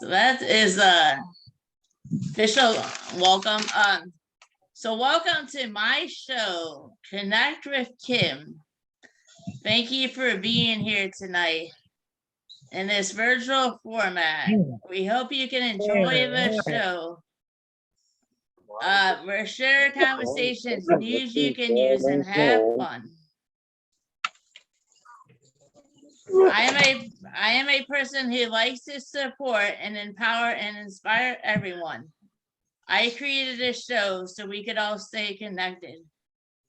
So that is official welcome. So welcome to my show, Connect with Kim. Thank you for being here tonight in this virtual format. We hope you can enjoy the show. We're sharing conversations, news you can use, and have fun. I am a person who likes to support and empower and inspire everyone. I created this show so we could all stay connected.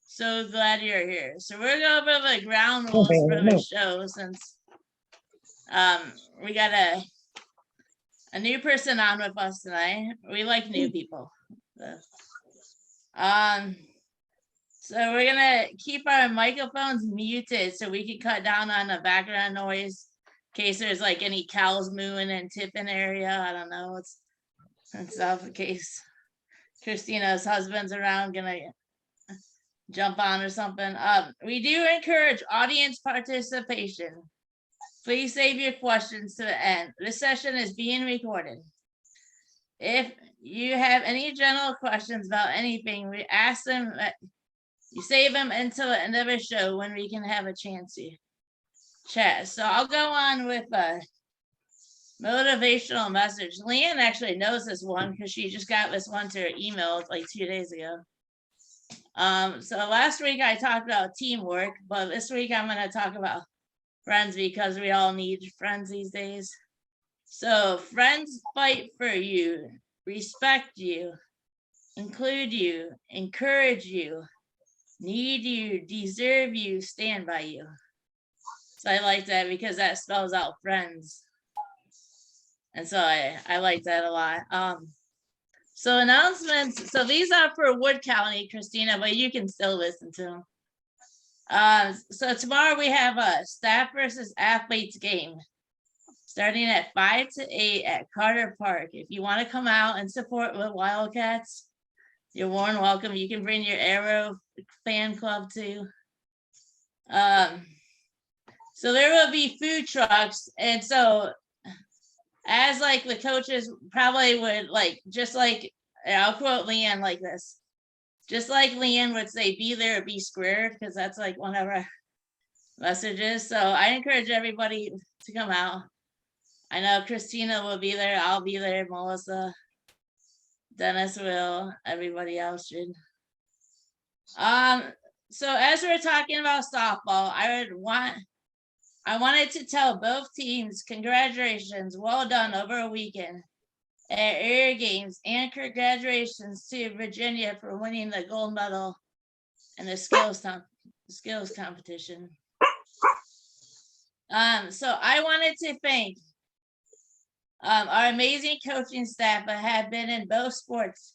So glad you're here. So we're going over the ground rules for the show since we got a new person on with us tonight. We like new people. So we're gonna keep our microphones muted so we can cut down on the background noise in case there's like any cows mooing and tipping area. I don't know. And stuff in case Christina's husband's around gonna jump on or something. We do encourage audience participation. Please save your questions to the end. This session is being recorded. If you have any general questions about anything, we ask them that you save them until the end of the show when we can have a chance to chat. So I'll go on with a motivational message. Leanne actually knows this one because she just got this one to her email like 2 days ago. So last week I talked about teamwork, but this week I'm going to talk about friends because we all need friends these days. So friends fight for you, respect you, include you, encourage you, need you, deserve you, stand by you. So I like that because that spells out friends. And so I like that a lot. So announcements. So these are for Wood County, Christina, but you can still listen to them. So tomorrow we have a staff versus athletes game starting at 5 to 8 at Carter Park. If you want to come out and support the Wildcats, you're warm welcome. You can bring your Arrow fan club too. So there will be food trucks. And so as like the coaches probably would like, just like, I'll quote Leanne like this. Just like Leanne would say, be there or be squared, because that's like one of our messages. So I encourage everybody to come out. I know Christina will be there. I'll be there. Melissa, Dennis will. Everybody else should. So as we're talking about softball, I wanted to tell both teams congratulations, well done over a weekend at area games, and congratulations to Virginia for winning the gold medal in the skills competition. So I wanted to thank our amazing coaching staff that have been in both sports,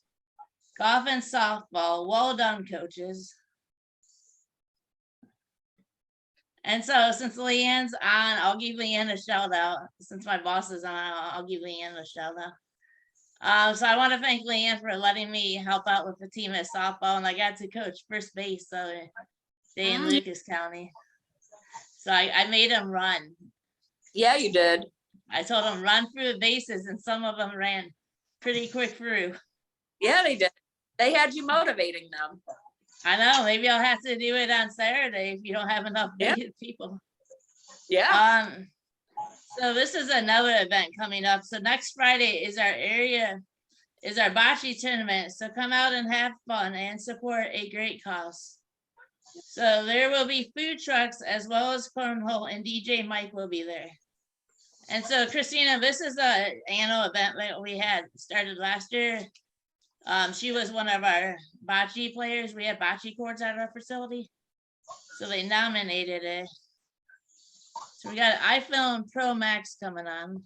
golf and softball. Well done, coaches. And so since Leanne's on, I'll give Leanne a shout out. Since my boss is on, I'll give Leanne a shout out. So I want to thank Leanne for letting me help out with the team at softball, and I got to coach first base the other day in Lucas County. So I made them run. Yeah, you did. I told them run through the bases, and some of them ran pretty quick through. Yeah, they did. They had you motivating them. I know. Maybe I'll have to do it on Saturday if you don't have enough people. Yeah. So this is another event coming up. So next Friday is our bocce tournament. So come out and have fun and support a great cause. So there will be food trucks as well as cornhole, and DJ Mike will be there. And so Christina, this is an annual event that we had started last year. She was one of our bocce players. We have bocce courts at our facility. So they nominated it. So we got iPhone Pro Max coming on.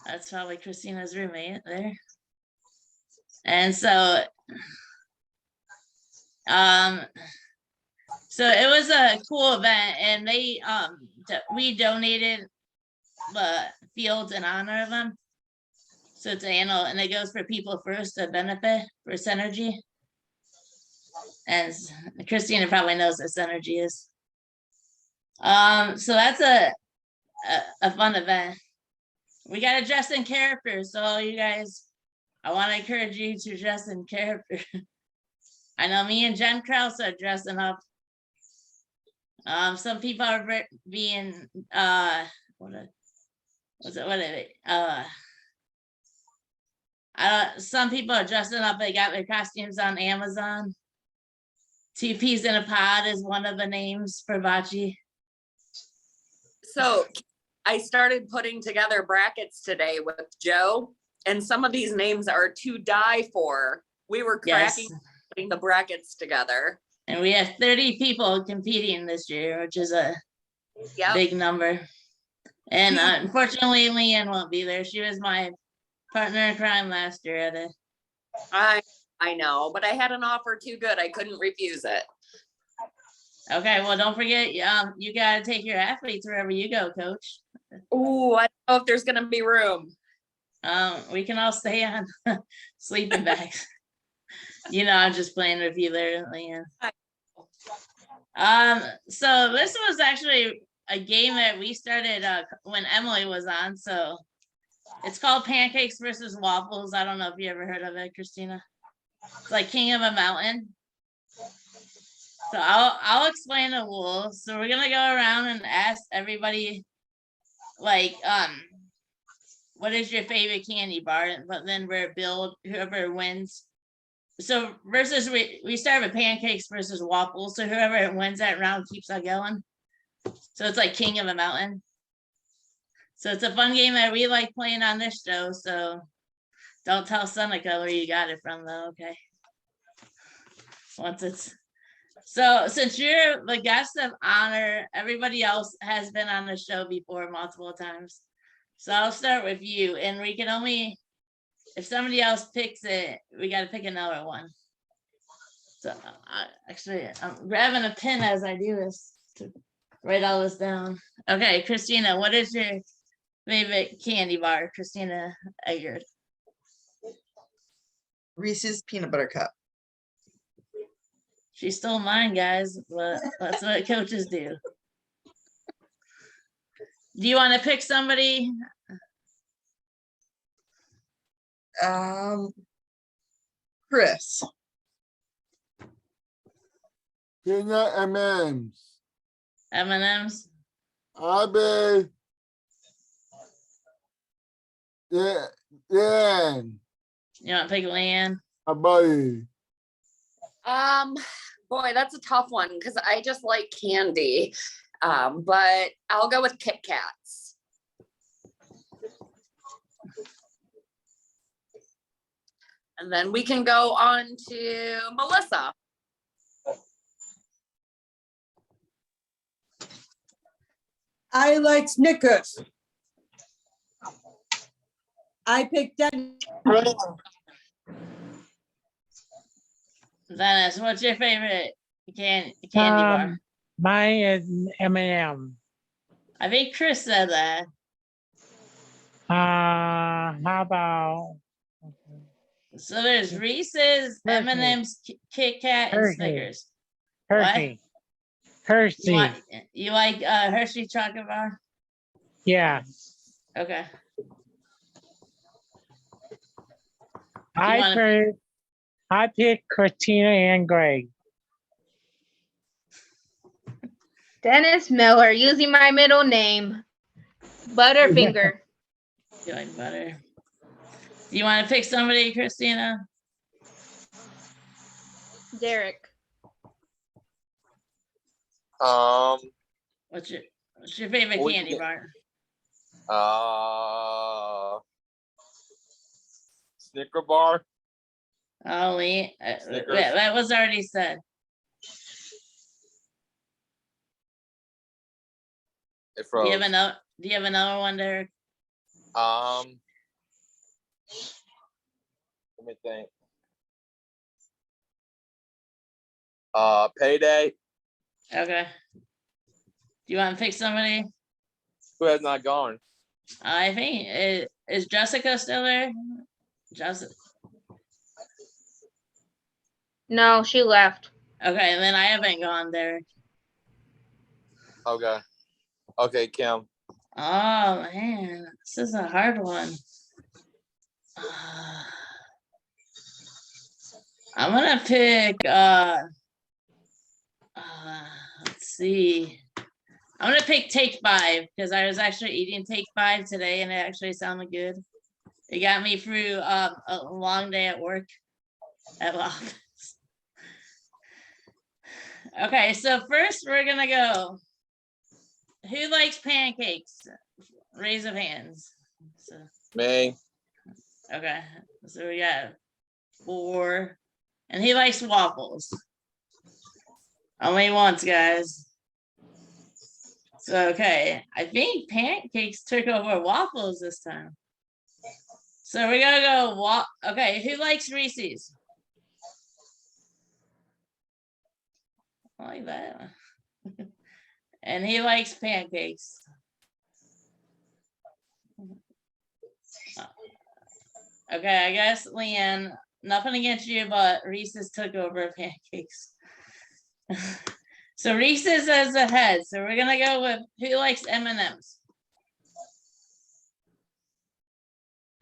That's probably Christina's roommate there. And so, so it was a cool event, and they we donated the fields in honor of them. So it's annual, and it goes for people first to benefit for Synergy. And Christina probably knows what Synergy is. So that's a fun event. We gotta dress in character, so you guys, I want to encourage you to dress in character. I know me and Jen Krause are dressing up. Some people are being what is it? Some people are dressing up. They got their costumes on Amazon. Two Peas in a Pod is one of the names for bocce. So I started putting together brackets today with Joe, and some of these names are to die for. We were cracking putting the brackets together. And we have 30 people competing this year, which is a big number. And unfortunately, Leanne won't be there. She was my partner in crime last year at it. I know, but I had an offer too good. I couldn't refuse it. Okay, well, don't forget, you got to take your athletes wherever you go, Coach. Oh, I don't know if there's gonna be room. We can all stay on sleeping bags. I'm just playing with you there, Leanne. So this was actually a game that we started when Emily was on. So it's called Pancakes versus Waffles. I don't know if you ever heard of it, Christina. It's like King of a Mountain. So I'll explain the rules. So we're gonna go around and ask everybody, like, what is your favorite candy bar? But then we're build whoever wins. So versus we start with pancakes versus waffles. So whoever wins that round keeps on going. So it's like King of a Mountain. So it's a fun game that we like playing on this show. So don't tell Seneca where you got it from, though. Okay. So since you're the guest of honor, everybody else has been on the show before multiple times. So I'll start with you, and we can only, if somebody else picks it, we got to pick another one. So I'm grabbing a pen as I do this to write all this down. Okay, Christina, what is your favorite candy bar? Christina Eggert. Reese's Peanut Butter Cup. She stole mine, guys, but that's what coaches do. Do you want to pick somebody? Chris. Peanut M&M's. M&M's. Abby. Yeah. You want to pick Leanne? My buddy. Boy, that's a tough one because I just like candy. But I'll go with Kit Kats. And then we can go on to Melissa. I like Snickers. I picked Dennis. Dennis, what's your favorite candy bar? Mine is M&M. I think Chris said that. How about So there's Reese's, M&M's, Kit Kat, and Hershey. Snickers. Hershey? Hershey. You like Hershey chocolate bar? Yeah. Okay. I picked Christina and Greg. Dennis Miller, using my middle name, Butterfinger. You like butter? Do you want to pick somebody, Christina? Derek. What's your favorite candy bar? Snicker bar. Oh, that was already said. Do you have another one, Derek? Let me think. Payday. Okay. Do you want to pick somebody? Who has not gone? I think is Jessica still there? Jessica. No, she left. Okay, then I haven't gone there. Okay, Kim. Oh, man, this is a hard one. I'm gonna pick, let's see. I'm gonna pick Take 5 because I was actually eating Take 5 today and it actually sounded good. It got me through a long day at work. At office. Okay, so first we're gonna go. Who likes pancakes? Raise of hands. So, Me. okay, so we got 4, and he likes waffles. Only once, guys. So okay, I think pancakes took over waffles this time. So we're gonna go okay, who likes Reese's? I like that. And he likes pancakes. Okay, I guess Leanne, nothing against you, but Reese's took over pancakes. So Reese's is ahead. So we're gonna go with who likes M&Ms.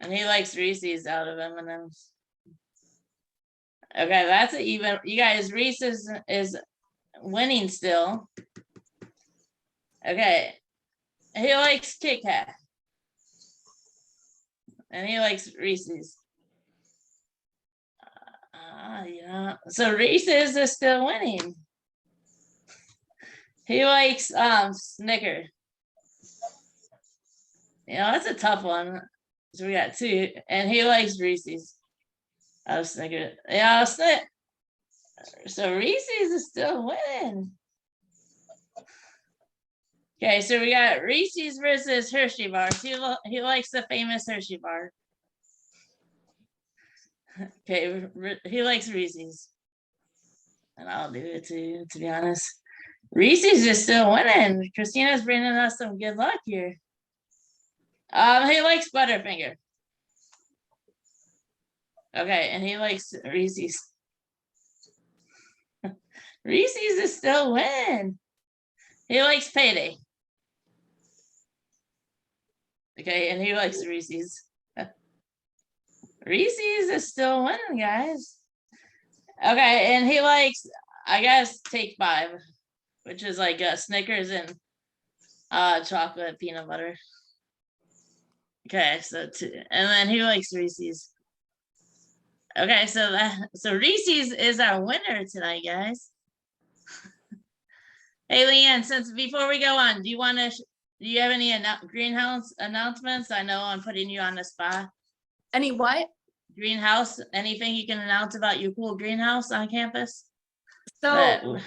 And he likes Reese's out of M&Ms. Okay, that's an even. You guys, Reese's is winning still. Okay, he likes Kit Kat. And he likes Reese's. Yeah. So Reese's is still winning. He likes Snickers. You know, that's a tough one. So we got 2, and he likes Reese's. I was thinking, yeah, so Reese's is still winning. Okay, so we got Reese's versus Hershey bars. He likes the famous Hershey bar. Okay, he likes Reese's. And I'll do it too, to be honest. Reese's is still winning. Christina's bringing us some good luck here. He likes Butterfinger. Okay, and he likes Reese's. Reese's is still winning. He likes Payday. Okay, and he likes Reese's. Reese's is still winning, guys. Okay, and he likes, I guess, Take 5, which is like Snickers and chocolate peanut butter. Okay, so 2, and then he likes Reese's. Okay, so Reese's is our winner tonight, guys. Hey, Leanne, since before we go on, do you have any greenhouse announcements? I know I'm putting you on the spot. Any what? Greenhouse, anything you can announce about your cool greenhouse on campus? So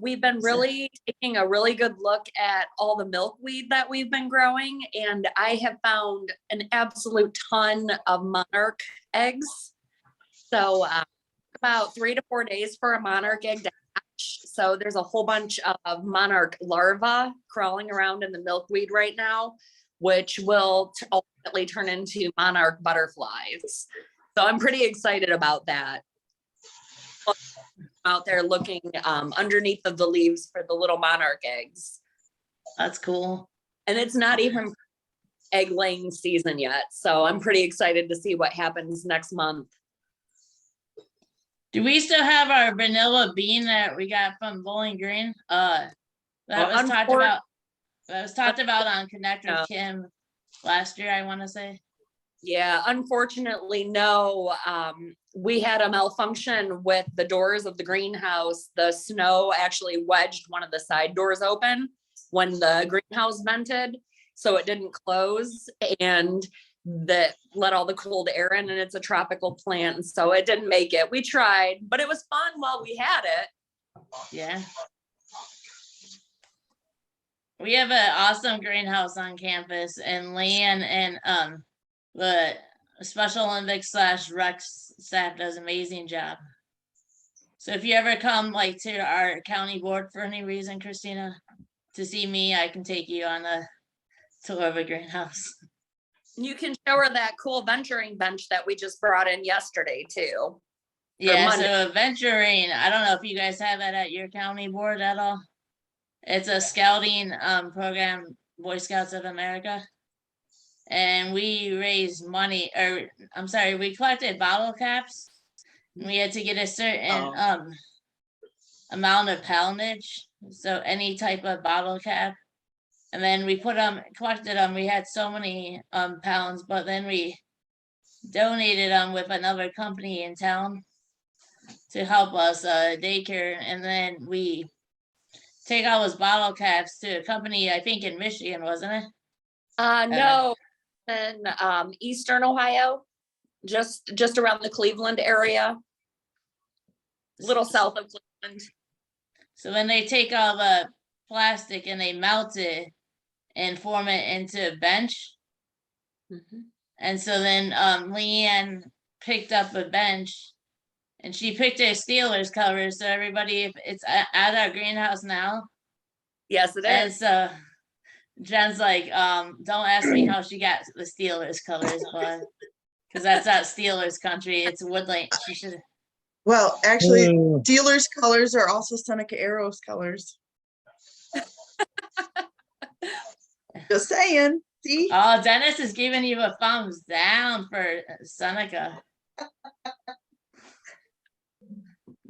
we've been really taking a really good look at all the milkweed that we've been growing, and I have found an absolute ton of monarch eggs. So about 3 to 4 days for a monarch egg to hatch. So there's a whole bunch of monarch larvae crawling around in the milkweed right now, which will ultimately turn into monarch butterflies. So I'm pretty excited about that. Out there looking underneath of the leaves for the little monarch eggs. That's cool. And it's not even egg laying season yet. So I'm pretty excited to see what happens next month. Do we still have our vanilla bean that we got from Bowling Green? That was talked about on Connect with Kim last year, I want to say. Yeah, unfortunately, no. We had a malfunction with the doors of the greenhouse. The snow actually wedged one of the side doors open when the greenhouse vented, so it didn't close, and that let all the cold air in, and it's a tropical plant, so it didn't make it. We tried, but it was fun while we had it. Yeah. We have an awesome greenhouse on campus, and Leanne and the Special Olympics / rec staff does an amazing job. So if you ever come like to our county board for any reason, Christina, to see me, I can take you on a tour of a greenhouse. You can show her that cool venturing bench that we just brought in yesterday too. Yeah, Monday. so venturing, I don't know if you guys have that at your county board at all. It's a scouting program Boy Scouts of America. And we raised money, or I'm sorry, we collected bottle caps. And we had to get a certain Oh. amount of poundage. So any type of bottle cap. And then we collected them. We had so many pounds, but then we donated them with another company in town to help us daycare. And then we take all those bottle caps to a company, I think in Michigan, wasn't it? No, in Eastern Ohio, just around the Cleveland area, little south of Cleveland. So when they take all the plastic and they melt it and form it into a bench. And so then Leanne picked up a bench and she picked a Steelers cover. So everybody, if it's at our greenhouse now. Yes, it And is. so Jen's like, don't ask me how she got the Steelers colors, but because that's not Steelers country, it's Woodland. She should. Well, actually, Ooh. Steelers colors are also Seneca Arrows colors. Just saying, see? Oh, Dennis is giving you a thumbs down for Seneca.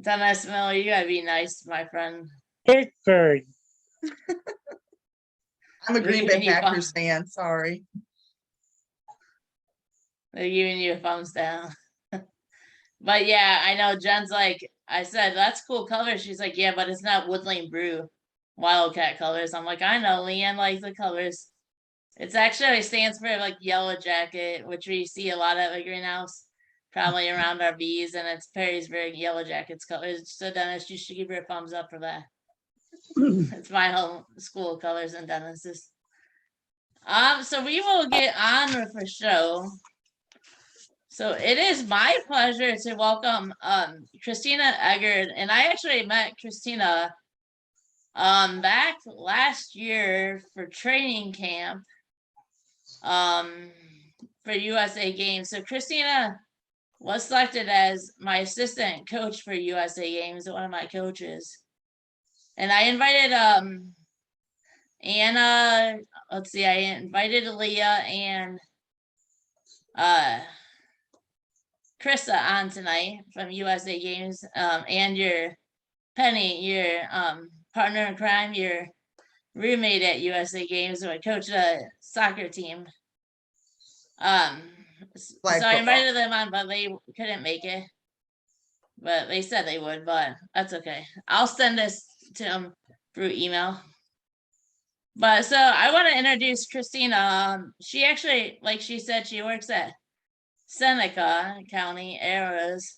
Dennis Miller, you gotta be nice, my friend. Pittsburgh. I'm a They're Green giving Bay you Packers fan, sorry. They're giving you a thumbs down. But yeah, I know Jen's like, I said, that's cool colors. She's like, yeah, but it's not Woodland Brew Wildcat colors. I'm like, I know, Leanne likes the colors. It's actually stands for like yellow jacket, which we see a lot at the greenhouse, probably around our bees, and it's Perrysburg Yellow Jackets colors. So Dennis, you should give her a thumbs up for that. It's my whole school colors and Dennis's. So we will get on with the show. So it is my pleasure to welcome Christina Eggert, and I actually met Christina back last year for training camp for USA Games. So Christina was selected as my assistant coach for USA Games, one of my coaches. And I invited Anna, let's see, I invited Leah and Krista on tonight from USA Games, and your Penny, your partner in crime, your roommate at USA Games, who I coach a soccer team. So Flag I football. invited them on, but they couldn't make it. But they said they would, but that's okay. I'll send this to them through email. But so I want to introduce Christina. She actually, like she said, she works at Seneca County Arrows,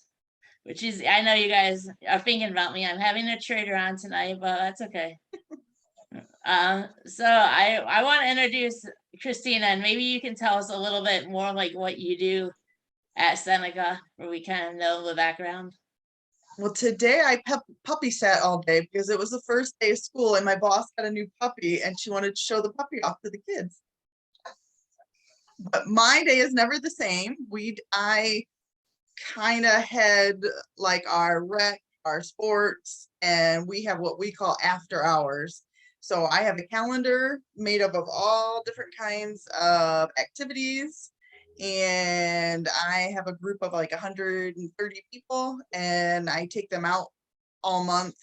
which is, I know you guys are thinking about me. I'm having a trader on tonight, but that's okay. So I want to introduce Christina, and maybe you can tell us a little bit more like what you do at Seneca, where we kind of know the background. Well, today I puppy sat all day because it was the first day of school and my boss got a new puppy and she wanted to show the puppy off to the kids. But my day is never the same. I kind of head like our rec, our sports, and we have what we call after hours. So I have a calendar made up of all different kinds of activities. And I have a group of like 130 people and I take them out all month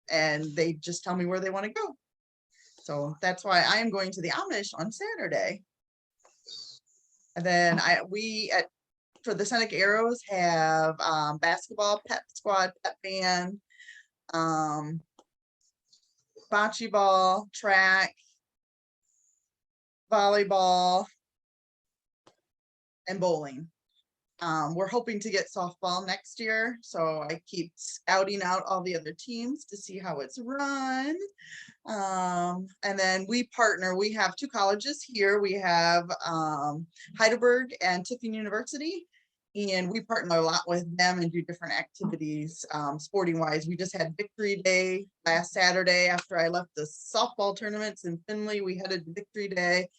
and they just tell me where they want to go. So that's why I am going to the Amish on Saturday. And then for the Seneca Arrows have basketball, pep squad, pep band, bocce ball, track, volleyball, and bowling. We're hoping to get softball next year, so I keep scouting out all the other teams to see how it's run. And then we partner, we have two colleges here. We have Heidelberg and Tiffin University, and we partner a lot with them and do different activities sporting wise. We just had Victory Day last Saturday after I left the softball tournaments in Findlay. We headed to Victory Day.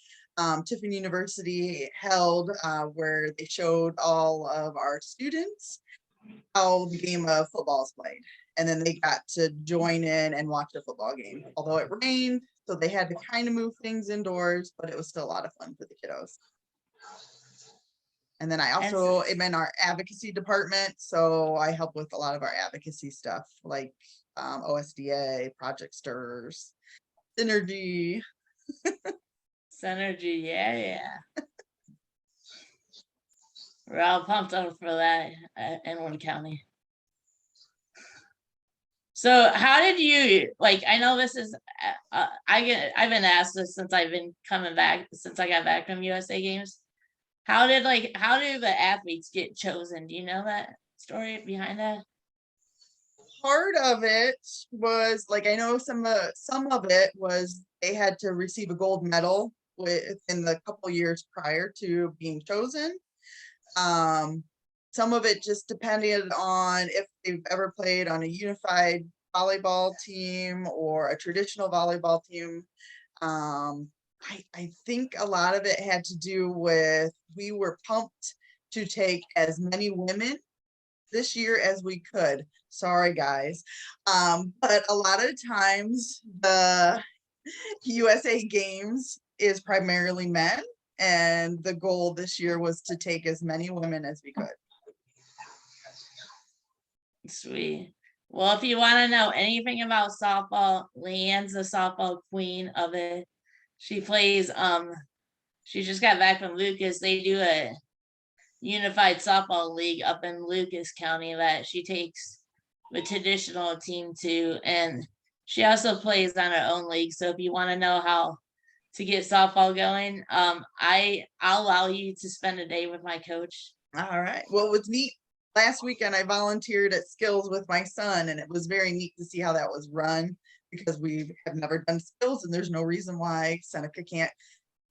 Tiffin University held where they showed all of our students how the game of football is played. And then they got to join in and watch the football game. Although it rained, So they had to kind of move things indoors, but it was still a lot of fun for the kiddos. And then I And also am in our advocacy department, so I help with a lot of our advocacy stuff, like OSDA, Project Stirs, Synergy. Synergy, yeah. We're all pumped up for that in Warren County. So how did you, like, I know this is, I've been asked this since I've been coming back, since I got back from USA Games. How do the athletes get chosen? Do you know that story behind that? Part of it was like, I know some of it was they had to receive a gold medal within the couple years prior to being chosen. Some of it just depended on if they've ever played on a unified volleyball team or a traditional volleyball team. I think a lot of it had to do with, we were pumped to take as many women this year as we could. Sorry, guys. But a lot of times the USA Games is primarily men, and the goal this year was to take as many women as we could. Sweet. Well, if you want to know anything about softball, Leanne's the softball queen of it. She plays, she just got back from Lucas. They do a unified softball league up in Lucas County that she takes the traditional team to, and she also plays on her own league. So if you want to know how to get softball going, I'll allow you to spend a day with my coach. All right. Well, it was neat. Last weekend, I volunteered at Skills with my son, and it was very neat to see how that was run, because we have never done Skills, and there's no reason why Seneca can't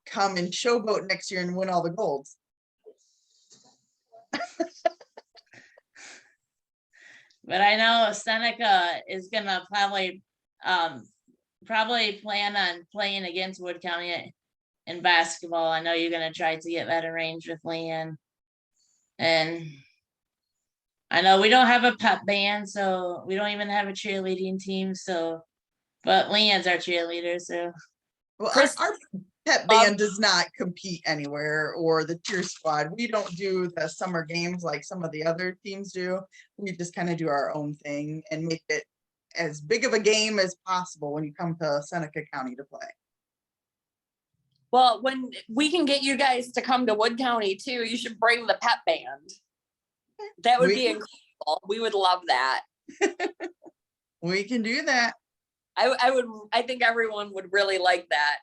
come and showboat next year and win all the golds. But I know Seneca is gonna probably plan on playing against Wood County in basketball. I know you're gonna try to get that arranged with Leanne. And I know we don't have a pep band, so we don't even have a cheerleading team. So, but Leanne's our cheerleader, so. Well, Chris- our pep band does not compete anywhere, or the cheer squad. We don't do the summer games like some of the other teams do. We just kind of do our own thing and make it as big of a game as possible when you come to Seneca County to play. Well, when we can get you guys to come to Wood County too, you should bring the pep band. That would be incredible. We would love that. We can do that. I think everyone would really like that.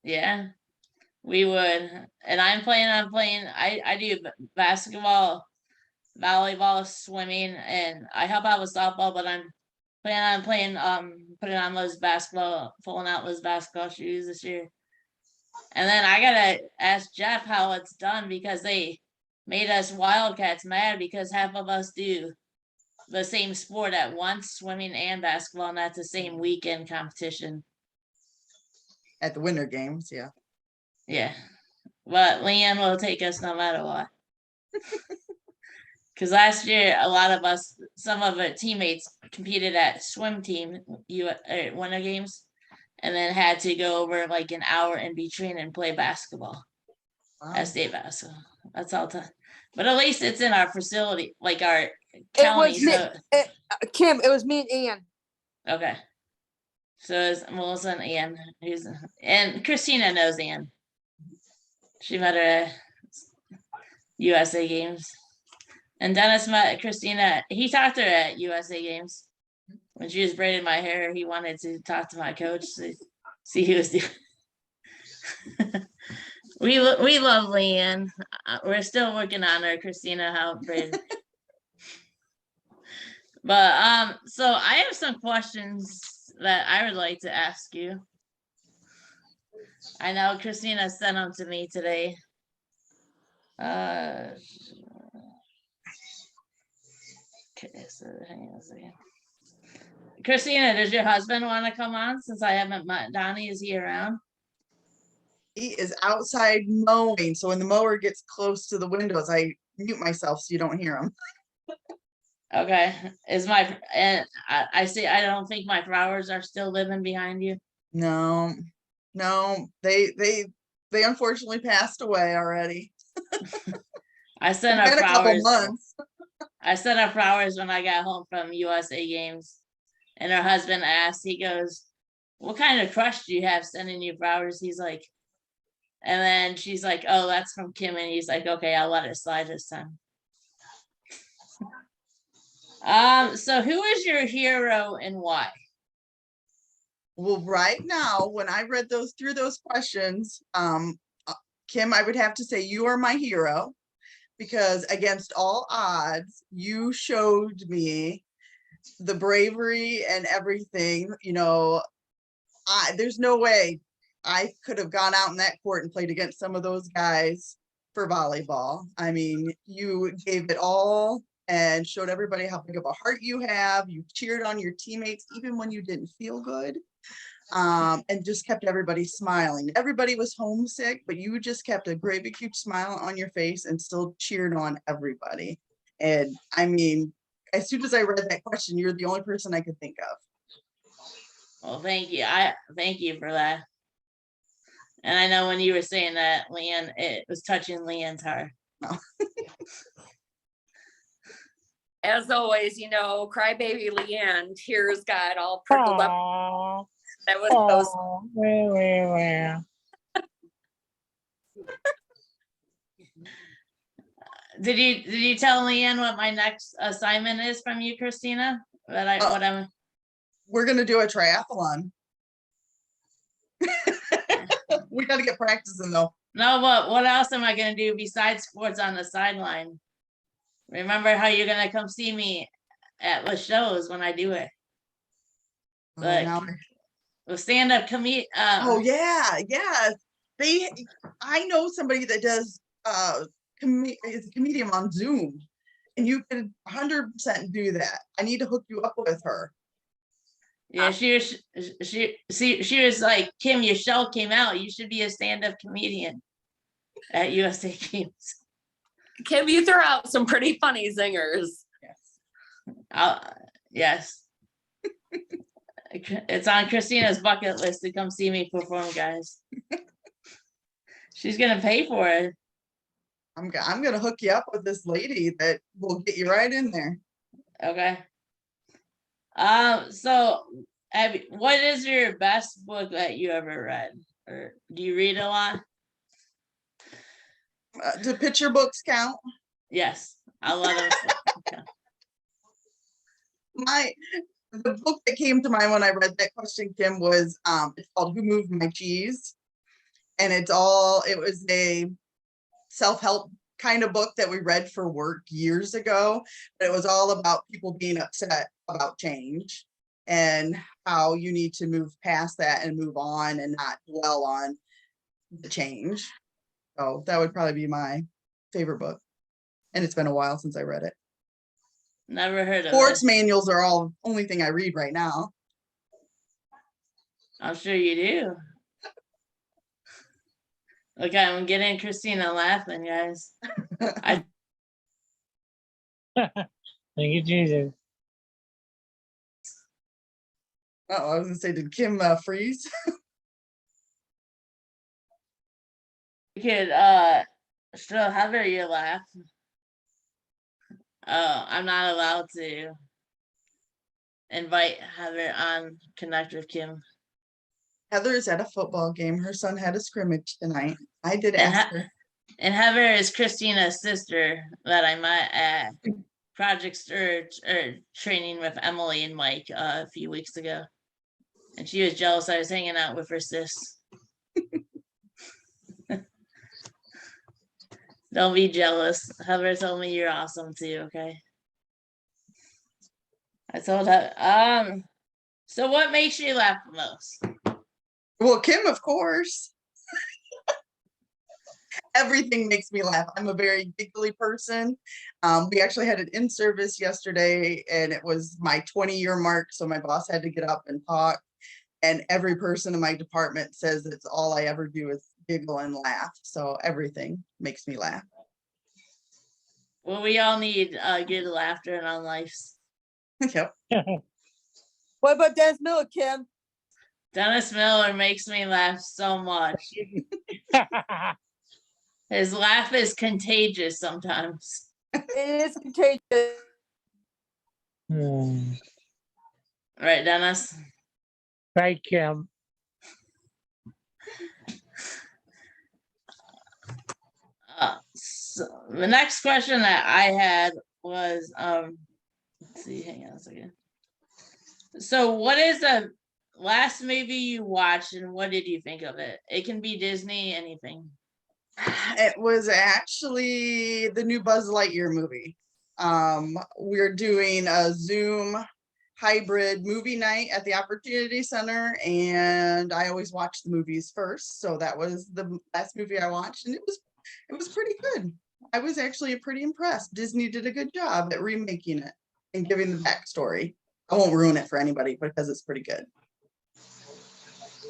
Yeah, we would. And I'm planning on playing, I do basketball, volleyball, swimming, and I help out with softball, but I'm planning on playing, putting on those pulling out those basketball shoes this year. And then I gotta ask Jeff how it's done, because they made us Wildcats mad because half of us do the same sport at once, swimming and basketball, and that's the same weekend competition. At the winter games, yeah. Yeah, but Leanne will take us no matter what. Because last year, a lot of us, some of our teammates competed at swim team winter games, and then had to go over like an hour in between and play basketball. Wow. State basketball. That's all time. But at least it's in our facility, like our It county. was me, So Kim, it was me and Ian. okay. So it's Melissa and Ann, and Christina knows Ann. She met her at USA Games. And Dennis met Christina. He talked to her at USA Games. When she was braiding my hair, he wanted to talk to my coach to see who was doing. We love Leanne. We're still working on her, Christina, how braided. But so I have some questions that I would like to ask you. I know Christina sent them to me today. Okay, so hang on a second. Christina, does your husband want to come on, since I haven't met Donnie? Is he around? He is outside mowing, so when the mower gets close to the windows, I mute myself so you don't hear him. Okay, and I see, I don't think my flowers are still living behind you. No, no, they unfortunately passed away already. I sent It's her been a couple flowers. months. I sent her flowers when I got home from USA games. And her husband asked, he goes, what kind of crush do you have sending you flowers? He's like, and then she's like, oh, that's from Kim. And he's like, okay, I'll let it slide this time. So who is your hero and why? Well, right now, when I read through those questions, Kim, I would have to say you are my hero because against all odds, you showed me the bravery and everything. You know, there's no way I could have gone out in that court and played against some of those guys for volleyball. I mean, you gave it all and showed everybody how big of a heart you have. You cheered on your teammates even when you didn't feel good. And just kept everybody smiling. Everybody was homesick, but you just kept a great big huge smile on your face and still cheered on everybody. And I mean, as soon as I read that question, you're the only person I could think of. Well, thank you. I thank you for that. And I know when you were saying that, Leanne, it was touching Leanne's heart. As always, you know, crybaby Leanne, tears got all prickled up. Aw, That was so aw, well. Did you tell Leanne what my next assignment is from you, Christina? What I'm We're gonna do a triathlon. We gotta get practicing though. no, what else am I gonna do besides sports on the sideline? Remember how you're gonna come see me at the shows when I do it? Oh, But now the stand-up comedy. oh yeah, yeah. I know somebody that does is a comedian on Zoom, and you can 100% do that. I need to hook you up with her. Yeah, she was like, Kim, your show came out. You should be a stand-up comedian at USA Games. Kim, you threw out some pretty funny zingers. Yes. It's on Christina's bucket list to come see me perform, guys. She's gonna pay for it. I'm gonna hook you up with this lady that will get you right in there. Okay. So what is your best book that you ever read? Or do you read a lot? Do picture books count? Yes, I love them. The book that came to mind when I read that question, Kim, was it's called Who Moved My Cheese? And it was a self-help kind of book that we read for work years ago, but it was all about people being upset about change and how you need to move past that and move on and not dwell on the change. So that would probably be my favorite book. And it's been a while since I read it. Never heard of Sports it. manuals are all only thing I read right now. I'm sure you do. Okay, I'm getting Christina laughing, guys. Thank you, Jesus. Oh, I was gonna say, did Kim freeze? You could still Heather you laugh. Oh, I'm not allowed to invite Heather on Connect with Kim. Heather is at a football game. Her son had a scrimmage tonight. I did And ask her. And Heather is Christina's sister that I met at Project Sturge or training with Emily and Mike a few weeks ago. And she was jealous I was hanging out with her sis. Don't be jealous. Heather told me you're awesome too, okay? I told her, so what makes you laugh the most? Well, Kim, of course. Everything makes me laugh. I'm a very giggly person. We actually had an in-service yesterday and it was my 20-year mark. So my boss had to get up and talk. And every person in my department says it's all I ever do is giggle and laugh. So everything makes me laugh. Well, we all need good laughter in our lives. Yep. What about Dennis Miller, Kim? Dennis Miller makes me laugh so much. His laugh is contagious sometimes. It is contagious. Hmm. Right, Dennis? Right, Kim. So the next question that I had was, let's see, hang on a second. So what is the last movie you watched and what did you think of it? It can be Disney, anything. It was actually the new Buzz Lightyear movie. We're doing a Zoom hybrid movie night at the Opportunity Center, and I always watch the movies first. So that was the last movie I watched, and it was pretty good. I was actually pretty impressed. Disney did a good job at remaking it and giving the backstory. I won't ruin it for anybody because it's pretty good.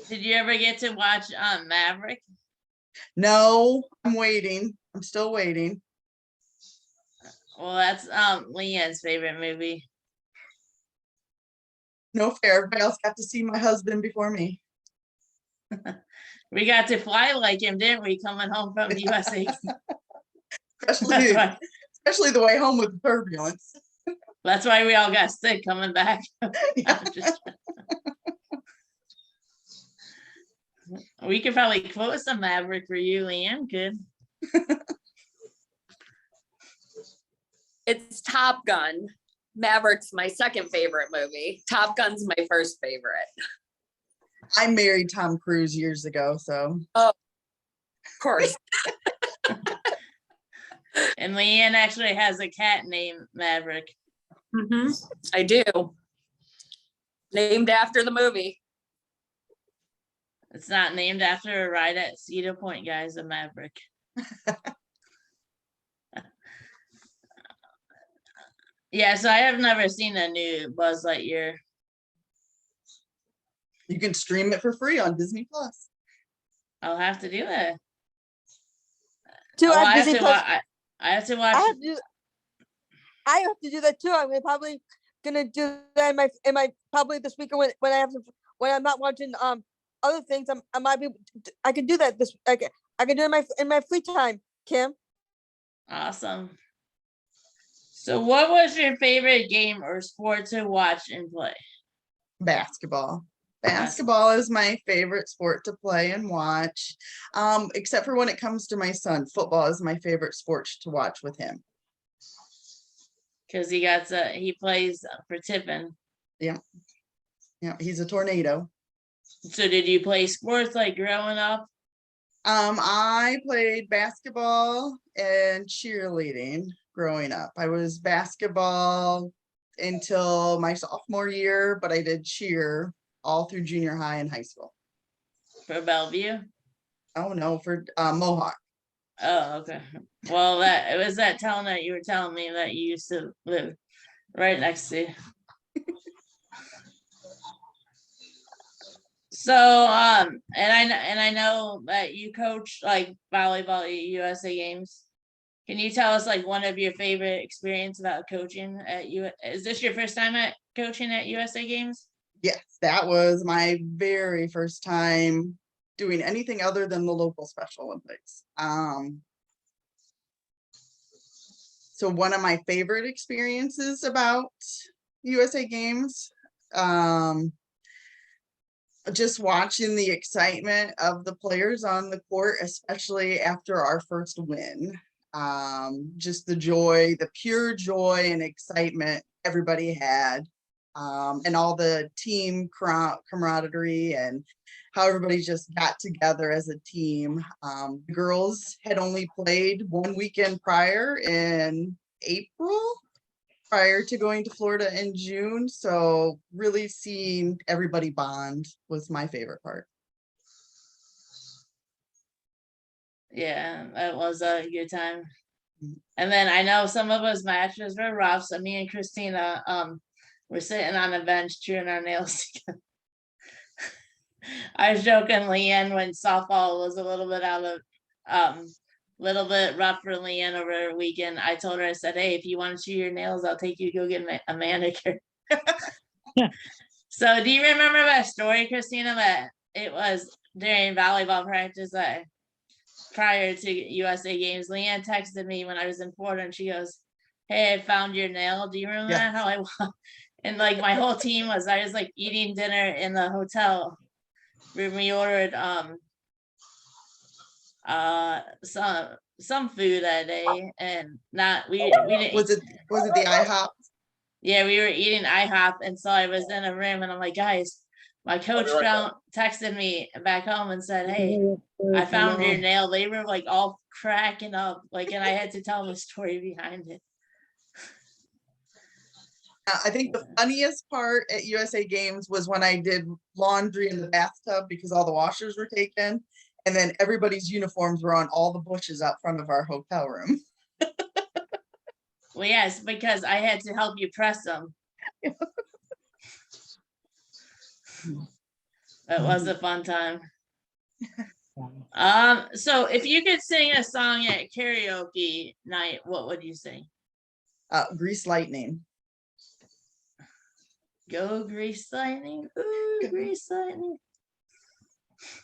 Did you ever get to watch Maverick? No, I'm waiting. I'm still waiting. Well, that's Leanne's favorite movie. No fair. Everybody else got to see my husband before me. We got to fly like him, didn't we, coming home from the USA? Especially, especially the way home with the turbulence. That's why we all got sick coming back. We could probably quote some Maverick for you, Leanne. Good. It's Top Gun. Maverick's my second favorite movie. Top Gun's my first favorite. I married Tom Cruise years ago, so Of course. And Leanne actually has a cat named Maverick. I do. Named after the movie. It's not named after a ride at Cedar Point, guys, a Maverick. Yeah, so I have never seen a new Buzz Lightyear. you can stream it for free on Disney Plus. I'll have to do that. Too, Oh, I'm I have busy to plus- I have to watch. I have to do that too. I'm probably gonna do that in my probably this weekend when I have some, when I'm not watching other things. I can do that I can do it in my free time, Kim. Awesome. So what was your favorite game or sport to watch and play? Basketball. Basketball is my favorite sport to play and watch. Except for when it comes to my son. Football is my favorite sport to watch with him. Because he plays for Tiffin. Yeah, he's a tornado. So did you play sports like growing up? I played basketball and cheerleading growing up. I was basketball until my sophomore year, but I did cheer all through junior high and high school. For Bellevue? Oh no, for Mohawk. Oh, okay. Well, it was that town that you were telling me that you used to live right next to. So, and I know that you coach like volleyball at USA Games. Can you tell us like one of your favorite experience about coaching at Is this your first time at coaching at USA Games? Yes, that was my very first time doing anything other than the local Special Olympics. So one of my favorite experiences about USA Games, just watching the excitement of the players on the court, especially after our first win. Just the joy, the pure joy and excitement everybody had, and all the team camaraderie and how everybody just got together as a team. The girls had only played one weekend prior in April, prior to going to Florida in June. So really seeing everybody bond was my favorite part. Yeah, that was a good time. And then I know some of us matches were rough. So me and Christina were sitting on the bench chewing our nails together. I was joking, Leanne, when softball was a little bit out of little bit rough for Leanne over the weekend. I told her, I said, hey, if you want to chew your nails, I'll take you to go get a manicure. So do you remember that story, Christina, that it was during volleyball practice prior to USA games? Leanne texted me when I was in Florida and she goes, hey, I found your nail. Do you remember Yeah. that? How and like my whole team was, I was like eating dinner in the hotel room. We ordered some food that day, and we didn't. Was it the IHOP? Yeah, we were eating IHOP, and so I was in a room, and I'm like, guys, my coach texted me back home and said, hey, I found your nail. They were like all cracking up, like, and I had to tell them the story behind it. I think the funniest part at USA games was when I did laundry in the bathtub because all the washers were taken. And then everybody's uniforms were on all the bushes out front of our hotel room. Well, yes, because I had to help you press them. It was a fun time. So if you could sing a song at karaoke night, what would you sing? Grease Lightning. Go Grease Lightning, ooh, Grease Lightning.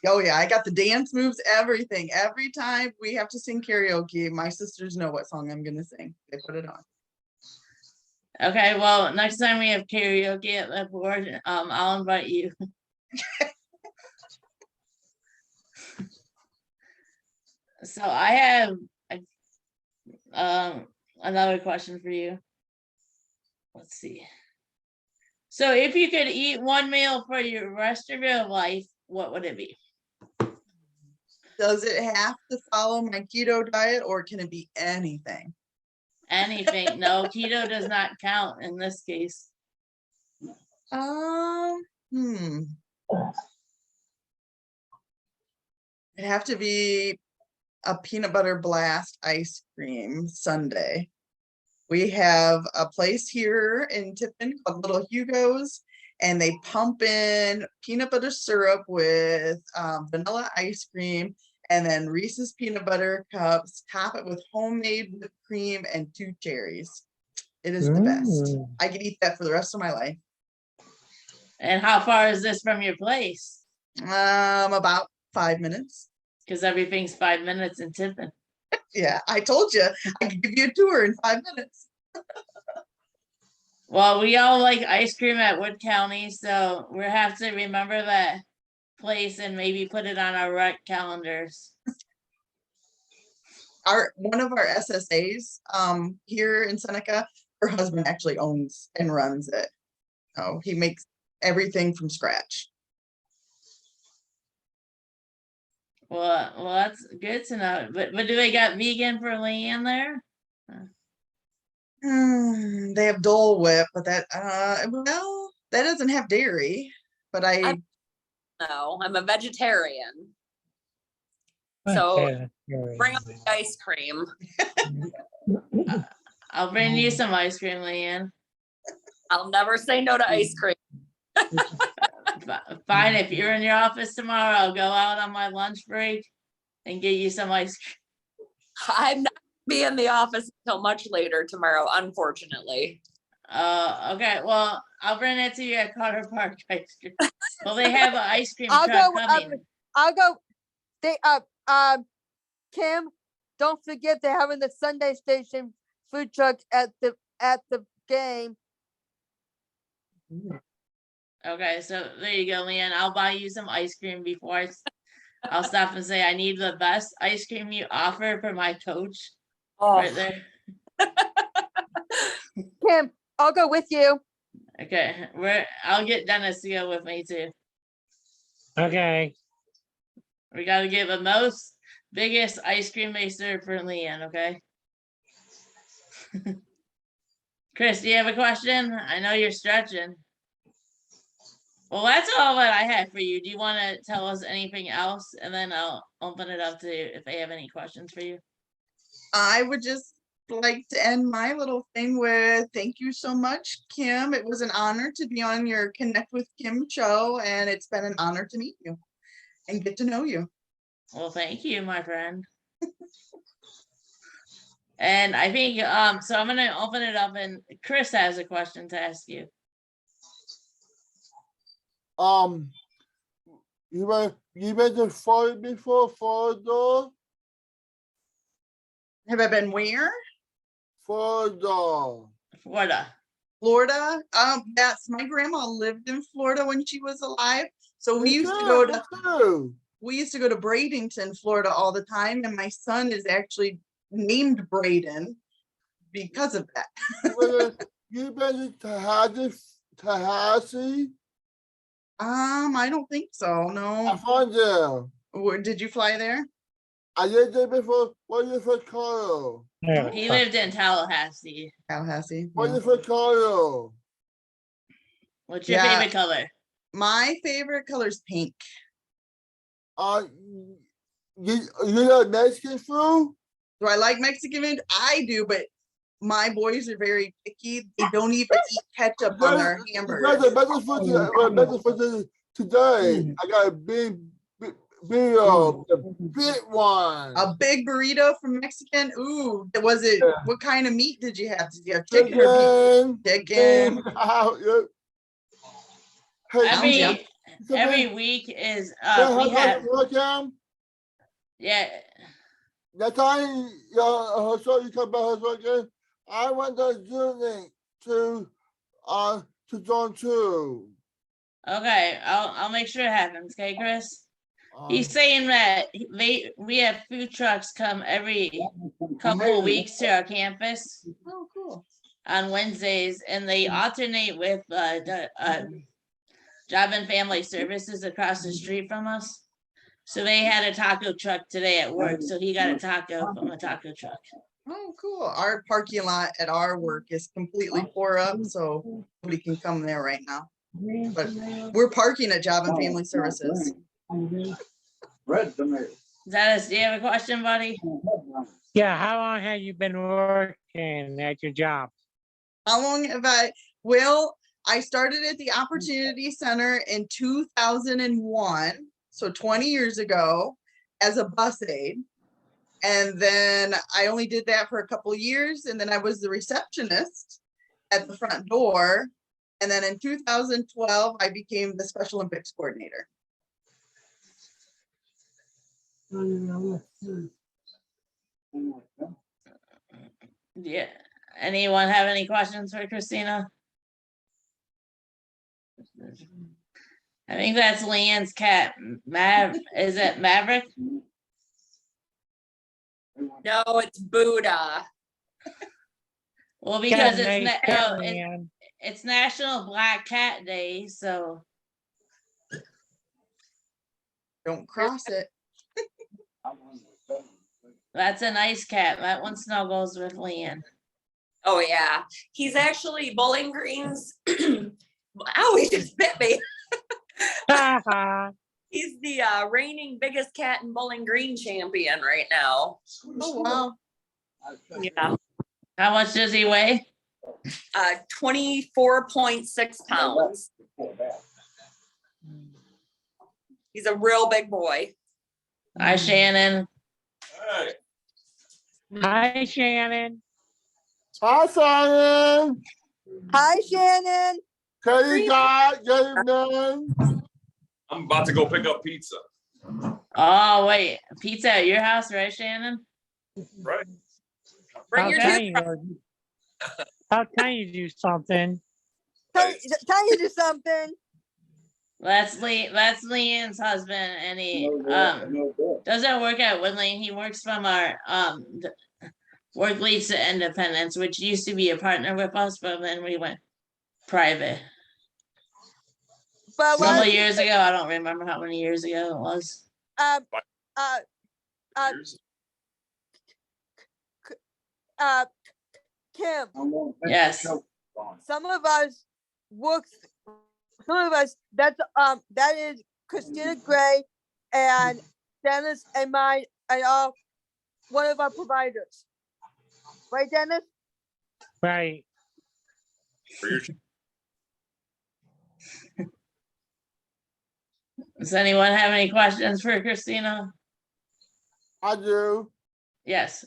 Oh yeah, I got the dance moves, everything. Every time we have to sing karaoke, my sisters know what song I'm gonna sing. They put it on. Okay, well, next time we have karaoke at the board, I'll invite you. So I have another question for you. Let's see. So if you could eat one meal for your rest of your life, what would it be? Does it have to follow my keto diet or can it be anything? Anything. No, keto does not count in this case. It'd have to be a peanut butter blast ice cream sundae. We have a place here in Tiffin called Little Hugo's, and they pump in peanut butter syrup with vanilla ice cream, and then Reese's peanut butter cups, top it with homemade whipped cream and 2 cherries. It is the best. I could eat that for the rest of my life. And how far is this from your place? About 5 minutes. Because everything's 5 minutes in Tiffin. Yeah, I told you I could give you a tour in 5 minutes. Well, we all like ice cream at Wood County, so we have to remember that place and maybe put it on our rec calendars. One of our SSAs here in Seneca, her husband actually owns and runs it. Oh, he makes everything from scratch. Well, that's good to know. But do they got vegan for Leanne there? They have Dole Whip, but that well, that doesn't have dairy. But No, I'm a vegetarian. So bring up the ice cream. I'll bring you some ice cream, Leanne. I'll never say no to ice cream. Fine, if you're in your office tomorrow, I'll go out on my lunch break and get you some ice cream. I'm not gonna be in the office until much later tomorrow, unfortunately. Okay, well, I'll bring it to you at Carter Park ice cream. Well, they have an ice cream I'll truck go. coming. I'll go. Kim, don't forget they're having the Sunday Station food truck at the game. Okay, so there you go, Leanne. I'll buy you some ice cream before I'll stop and say I need the best ice cream you offer for my coach. Right there. Kim, I'll go with you. Okay, I'll get Dennis to go with me too. Okay. We gotta get the most biggest ice cream they serve for Leanne, okay? Chris, do you have a question? I know you're stretching. Well, that's all that I have for you. Do you want to tell us anything else? And then I'll open it up to if they have any questions for you. I would just like to end my little thing with thank you so much, Kim. It was an honor to be on your Connect with Kim show, and it's been an honor to meet you and get to know you. Well, thank you, my friend. And I think, so I'm gonna open it up and Chris has a question to ask you. You been to Florida before, Florida? Have I been where? Florida. Florida. Florida? Yes, my grandma lived in Florida when she was alive. So we Me used to too, go me to too. Bradenton, Florida all the time, and my son is actually named Braden because of that. You been to Tallahassee? I don't think so. I No. found there. Where did you fly there? I lived there before. What is it called? Yeah, He lived in Tallahassee. Tallahassee. What Yeah. is it called? What's your Yeah. favorite color? My favorite color is pink. You like Mexican food? Do I like Mexican food? I do, but my boys are very picky. They don't even eat ketchup on their hamburgers. Better for today. I got a big big one. A big burrito from Mexican. Ooh, was it? Yeah. What kind of meat did you have? Did you have chicken or beef? Chicken. Hey, Every week is, we have, yeah, that time, so you come back again. I went to Zurich to Zone 2. okay, I'll make sure it happens, okay, Chris? He's saying that we have food trucks come every couple of weeks to our campus Oh, cool. on Wednesdays, and they alternate with Job and Family Services across the street from us. So they had a taco truck today at work, so he got a taco from a taco truck. Oh, cool. Our parking lot at our work is completely tore up, so nobody can come there right now. But we're parking at Job and Family Services. Dennis, do you have a question, buddy? yeah. How long have you been working at your job? How long have I? Well, I started at the Opportunity Center in 2001, so 20 years ago, as a bus aide. And then I only did that for a couple of years, and then I was the receptionist at the front door. And then in 2012, I became the Special Olympics coordinator. Yeah. Anyone have any questions for Christina? I think that's Leanne's cat. Is it Maverick? No, it's Buddha. Well, because Yeah, it's nice cat, man. it's National Black Cat Day, so Don't cross it. that's a nice cat. That one snuggles with Leanne. Oh yeah, he's actually Bowling Green's. Ow, he just bit me. He's the reigning biggest cat in Bowling Green champion right now. Oh, wow. Yeah, How much does he weigh? 24.6 pounds. He's a real big boy. Hi, Shannon. Hi, Shannon. Hi, Simon. Hi, Shannon. Good evening. I'm about to go pick up pizza. Oh, wait, pizza at your house, right, Shannon? Right. Bring your How toothbrush. how can you do something? Tell you do something. That's Leanne's husband, and he doesn't work at Woodlane. He works from our Work Leads to Independence, which used to be a partner with us, but then we went private. But Several years ago, I don't remember how many years ago it was. uh, Kim, Yes. some of us that is Christina Gray and Dennis and mine and one of our providers. Right, Dennis? Right. For your Does anyone have any questions for Christina? I do. Yes,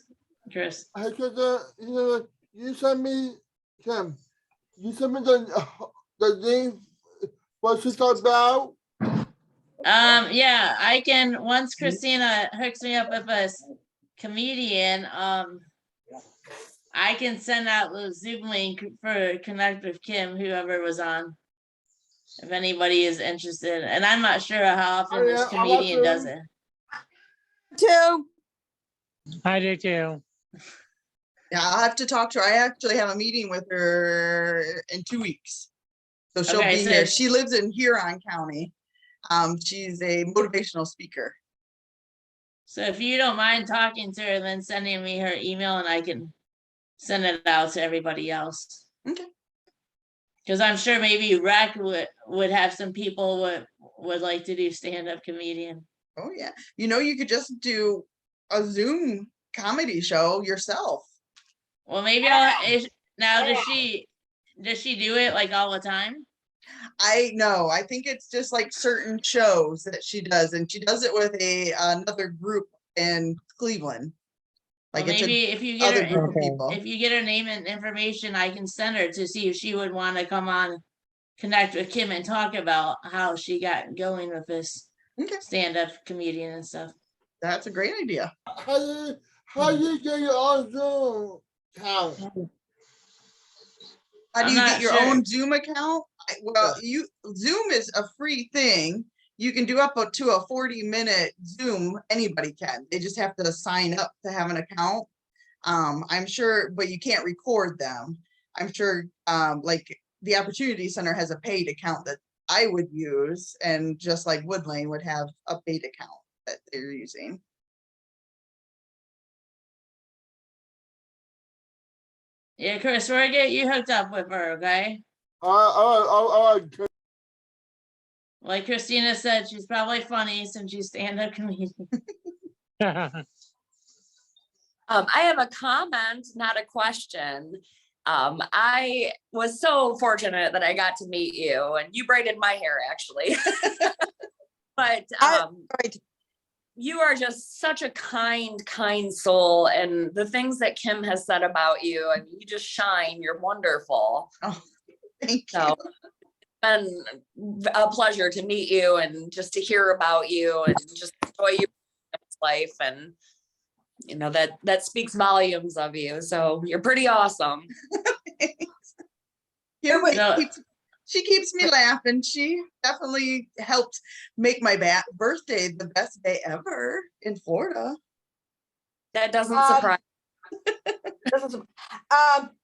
Chris. I could, you send me, Kim, you send me the name, what she talked about? Yeah, I can, once Christina hooks me up with a comedian, I can send out the Zoom link for Connect with Kim, whoever was on. If anybody is interested, and I'm not sure how often this yeah, I want comedian does to. it. Two. I do too. Yeah, I'll have to talk to her. I actually have a meeting with her in 2 weeks. So she'll Okay, be so here. if- She lives in Huron County. She's a motivational speaker. So if you don't mind talking to her, then sending me her email and I can send it out to everybody else. Okay. Because I'm sure maybe Rec would have some people would like to do stand-up comedian. Oh yeah. You could just do a Zoom comedy show yourself. Well, maybe now does she do it like all the time? I know. I think it's just like certain shows that she does, and she does it with another group in Cleveland. Well, Like it's maybe if you get another her, group of Okay. people. if you get her name and information, I can send her to see if she would want to come on, connect with Kim and talk about how she got going with this Okay. stand-up comedian and stuff. That's a great idea. How you get your own Zoom account? How do I'm you not get your sure. own Zoom account? Well, Zoom is a free thing. You can do up to a 40-minute Zoom. Anybody can. They just have to sign up to have an account. I'm sure, but you can't record them. I'm sure like the Opportunity Center has a paid account that I would use, and just like Wood Lane would have a paid account that they're using. Yeah, Chris, we're gonna get you hooked up with her, okay? I Like Christina said, she's probably funny since she's stand-up comedian. I have a comment, not a question. I was so fortunate that I got to meet you, and you braided my hair actually. But Right. you are just such a kind soul, and the things that Kim has said about you, I mean, you just shine. You're wonderful. Oh, thank you. So it's been a pleasure to meet you and just to hear about you and just enjoy your life, and that speaks volumes of you. So you're pretty awesome. Kim No. she keeps me laughing. She definitely helped make my birthday the best day ever in Florida. That doesn't surprise.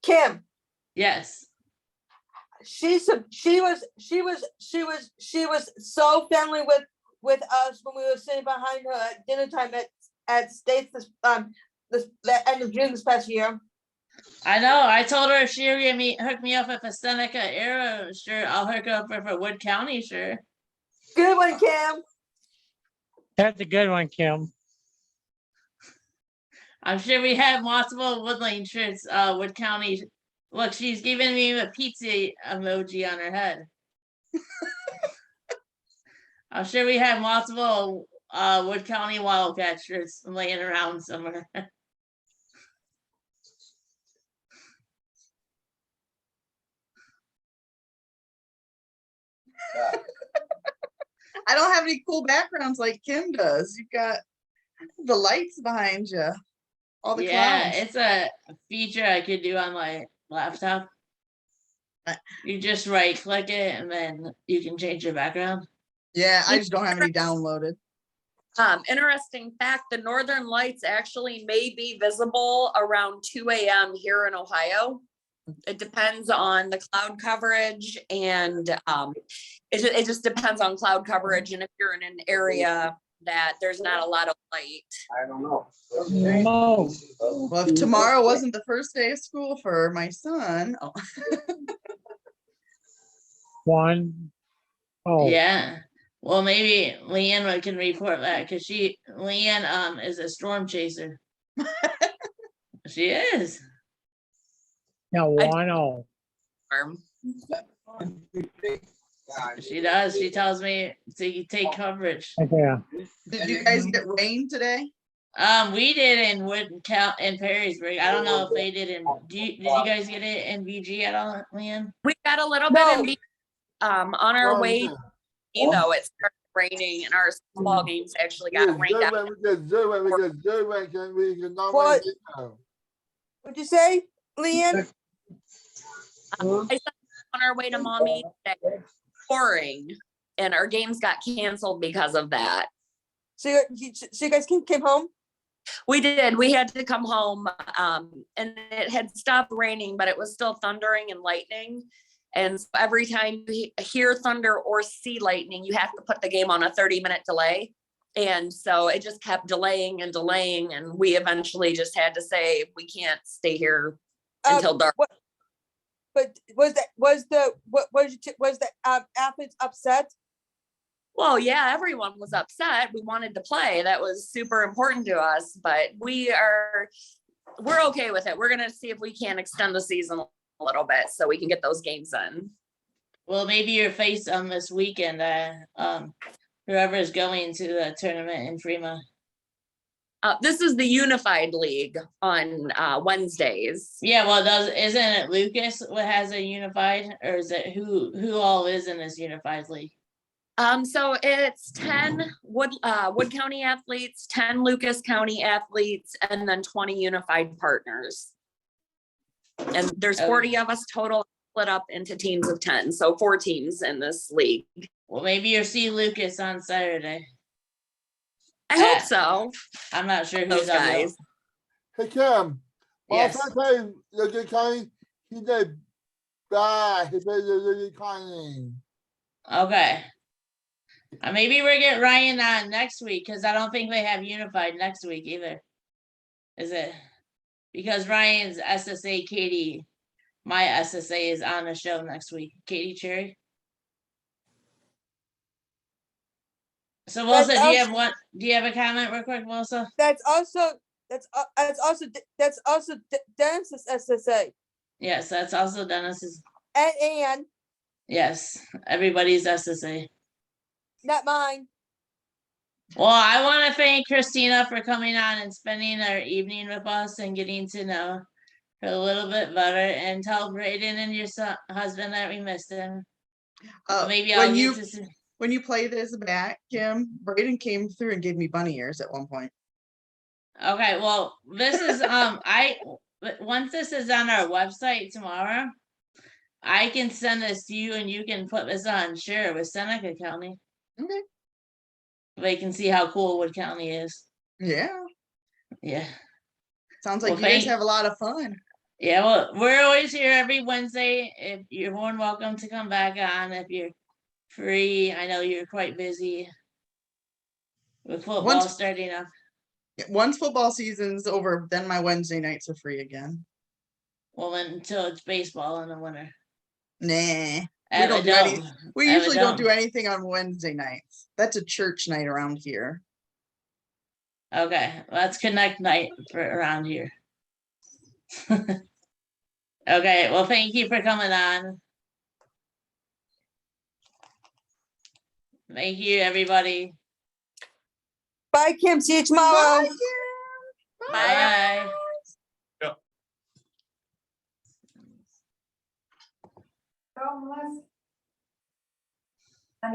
Kim, Yes. she was so friendly with us when we were sitting behind her at dinner time at States the end of June this past year. I know. I told her if she were gonna hook me up with a Seneca Arrow shirt, I'll hook her up with a Wood County shirt. Good one, Kim. That's a good one, Kim. I'm sure we have multiple Wood Lane shirts, Wood County. Look, she's giving me a pizza emoji on her head. I'm sure we have multiple Wood County Wildcat shirts laying around somewhere. I don't have any cool backgrounds like Kim does. You've got the lights behind you. All the Yeah, clouds. it's a feature I could do on my laptop. You just right click it and then you can change your background. Yeah, I just don't have any downloaded. Interesting fact, the Northern Lights actually may be visible around 2 a.m. here in Ohio. It depends on the cloud coverage, and it just depends on cloud coverage, and if you're in an area that there's not a lot of light. I don't know. No. Well, if tomorrow wasn't the first day of school for my son, One. Oh. Yeah. Well, maybe Leanne can report that because Leanne is a storm chaser. She is. No, one. Oh. She does. She tells me to take coverage. Yeah. did you guys get rain today? We did in Wood Count in Perrysburg. I don't know if they did in, did you guys get it in VG at all, Leanne? We got a little bit No. of, on our Oh, way, yeah. you know, it started raining and our football games actually got rained out. What? What'd you say, Leanne? I said on our way to mommy today, pouring, and our games got canceled because of that. So you guys came home? We did. We had to come home, and it had stopped raining, but it was still thundering and lightning. And so every time you hear thunder or see lightning, you have to put the game on a 30-minute delay. And so it just kept delaying and delaying, and we eventually just had to say we can't stay here until dark. But was the athletes upset? Well, yeah, everyone was upset. We wanted to play. That was super important to us, but we're okay with it. We're gonna see if we can extend the season a little bit so we can get those games in. Well, maybe your face on this weekend, whoever's going to the tournament in Fremont. This is the Unified League on Wednesdays. Yeah, well, isn't it Lucas what has a unified, or is it who all is in this unified league? So it's 10 Wood County athletes, 10 Lucas County athletes, and then 20 unified partners. And there's 40 of us total, split up into teams of 10. So 4 teams in this league. Well, maybe you'll see Lucas on Saturday. I hope so. I'm not sure who Those guys. Hey, Kim. Yes. Last time Logan County, he did bad. He played Logan County. Okay. Maybe we'll get Ryan on next week, because I don't think they have unified next week either. Is it? Because Ryan's SSA Katie, my SSA is on the show next week. Katie Cherry. So Melissa, do you have a comment real quick, Melissa? That's also Dennis's SSA. Yes, that's also Dennis's. And Yes, everybody's SSA. not mine. Well, I want to thank Christina for coming on and spending our evening with us and getting to know her a little bit better, and tell Brayden and your husband that we missed him. Maybe I'll get to see. When you play this back, Kim, Braden came through and gave me bunny ears at one point. Okay, well, this is once this is on our website tomorrow, I can send this to you and you can put this on share with Seneca County. Okay. They can see how cool Wood County is. Yeah. Yeah. Sounds like Well, you guys have a lot of fun. Yeah, well, we're always here every Wednesday. If you're more than welcome to come back on if you're free. I know you're quite busy with football starting up. Once football season's over, then my Wednesday nights are free again. Well, until it's baseball in the winter. Nah. We usually don't do anything on Wednesday nights. That's a church night around here. Okay, well, that's Connect night for around here. Okay, well, thank you for coming on. Thank you, everybody. Bye, Kim. See you tomorrow. Bye, Kim. Bye. Yeah. Go, Melissa.